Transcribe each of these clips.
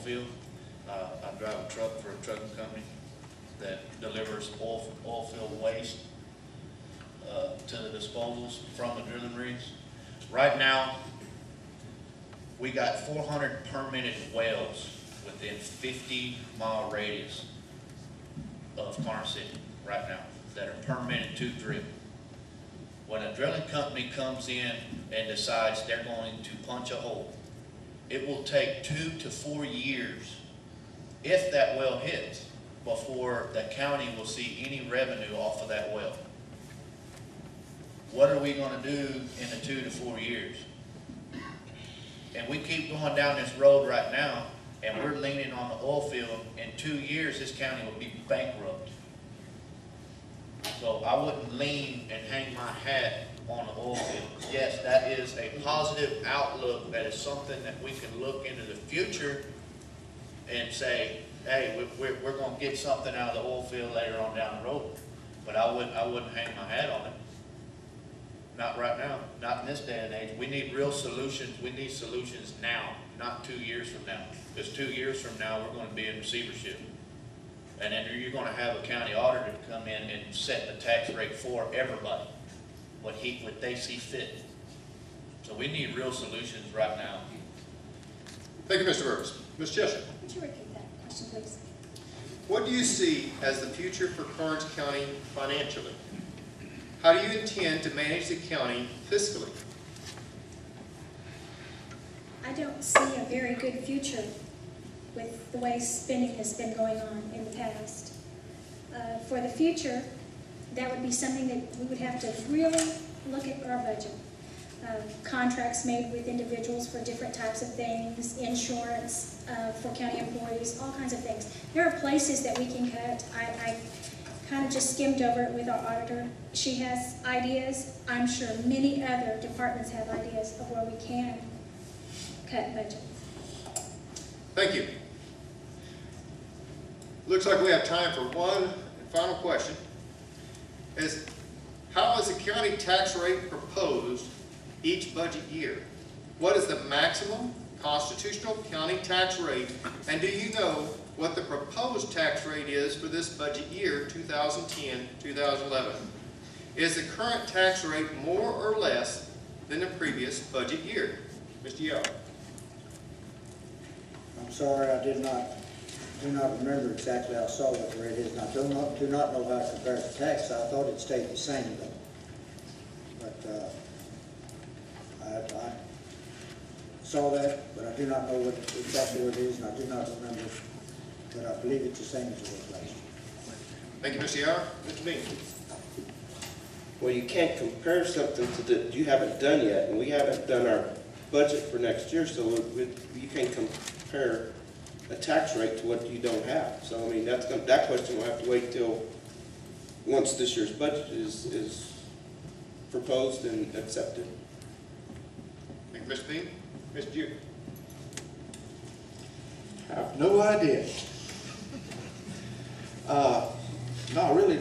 field. I drive a truck for a trucking company that delivers oil field waste to the disposals from the drilling rigs. Right now, we got 400 permitted wells within 50-mile radius of Karnes City right now that are permitted to drill. When a drilling company comes in and decides they're going to punch a hole, it will take 2 to 4 years, if that well hits, before the county will see any revenue off of that well. What are we going to do in the 2 to 4 years? And we keep going down this road right now, and we're leaning on the oil field. In 2 years, this county will be bankrupt. So I wouldn't lean and hang my hat on the oil field. Yes, that is a positive outlook. That is something that we can look into the future and say, hey, we're going to get something out of the oil field later on down the road. But I wouldn't hang my hat on it. Not right now. Not in this day and age. We need real solutions. We need solutions now, not 2 years from now. Because 2 years from now, we're going to be in receivership. And then you're going to have a county auditor come in and set the tax rate for everybody, what they see fit. So we need real solutions right now. Thank you, Mr. Burris. Ms. Cheshire. Would you repeat that question, please? What do you see as the future for Karnes County financially? How do you intend to manage the county fiscally? I don't see a very good future with the way spending has been going on in the past. For the future, that would be something that we would have to really look at our budget. Contracts made with individuals for different types of things, insurance for county employees, all kinds of things. There are places that we can cut. I kind of just skimmed over it with our auditor. She has ideas. I'm sure many other departments have ideas of where we can cut budgets. Thank you. Looks like we have time for one final question. How is the county tax rate proposed each budget year? What is the maximum constitutional county tax rate? And do you know what the proposed tax rate is for this budget year, 2010-2011? Is the current tax rate more or less than the previous budget year? Mr. Yell. I'm sorry, I do not remember exactly. I saw what the rate is, and I do not know how it compares to tax. I thought it stayed the same, but I saw that, but I do not know exactly what it is, and I do not remember. But I believe it's the same as it was last year. Thank you, Mr. Yell. Mr. Bean. Well, you can't compare something to that you haven't done yet, and we haven't done our budget for next year, so you can't compare a tax rate to what you don't have. So I mean, that question will have to wait till once this year's budget is proposed and accepted. Thank you, Mr. Bean. Mr. Duke. I have no idea. No, really,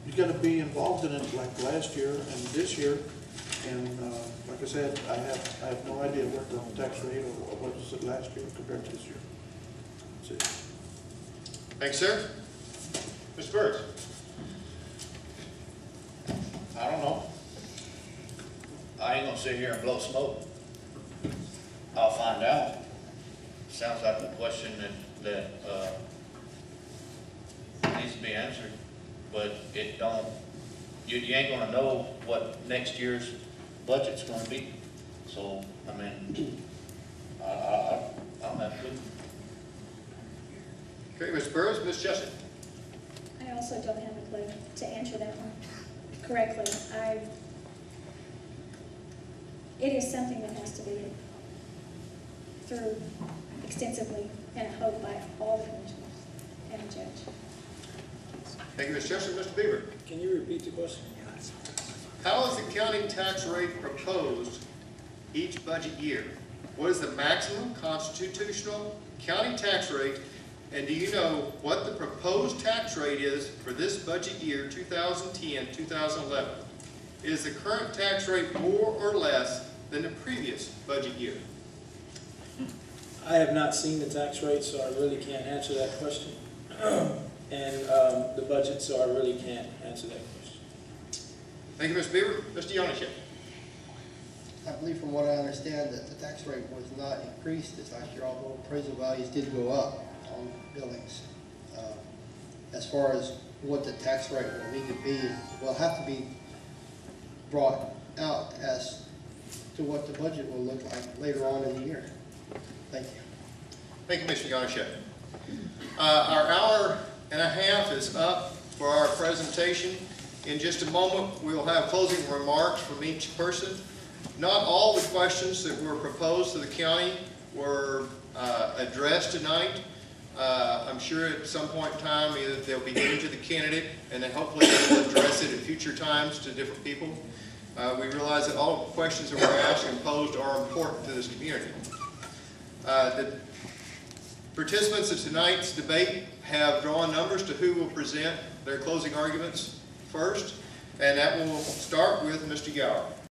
you got to be involved in it like last year and this year. And like I said, I have no idea what the tax rate or what was it last year compared to this year. That's it. Thanks, sir. Mr. Burris. I don't know. I ain't gonna sit here and blow smoke. I'll find out. Sounds like a question that needs to be answered, but it don't. You ain't gonna know what next year's budget's gonna be. So I mean, I don't have a clue. Okay, Mr. Burris. Ms. Cheshire. I also don't have a clue to answer that one correctly. It is something that has to be through extensively and I hope by all the commissioners and the judge. Thank you, Ms. Cheshire. Mr. Beaver. Can you repeat the question? How is the county tax rate proposed each budget year? What is the maximum constitutional county tax rate? And do you know what the proposed tax rate is for this budget year, 2010-2011? Is the current tax rate more or less than the previous budget year? I have not seen the tax rate, so I really can't answer that question. And the budget, so I really can't answer that question. Thank you, Mr. Beaver. Mr. Yonashek. I believe from what I understand that the tax rate was not increased this last year, although appraisal values did go up on buildings. As far as what the tax rate will need to be, will have to be brought out as to what the budget will look like later on in the year. Thank you. Thank you, Mr. Yonashek. Our hour and a half is up for our presentation. In just a moment, we will have closing remarks from each person. Not all the questions that were proposed to the county were addressed tonight. I'm sure at some point in time either they'll be given to the candidate and then hopefully they will address it at future times to different people. We realize that all the questions that were asked and posed are important to this community. The participants of tonight's debate have drawn numbers to who will present their closing arguments first, and that will start with Mr. Gower.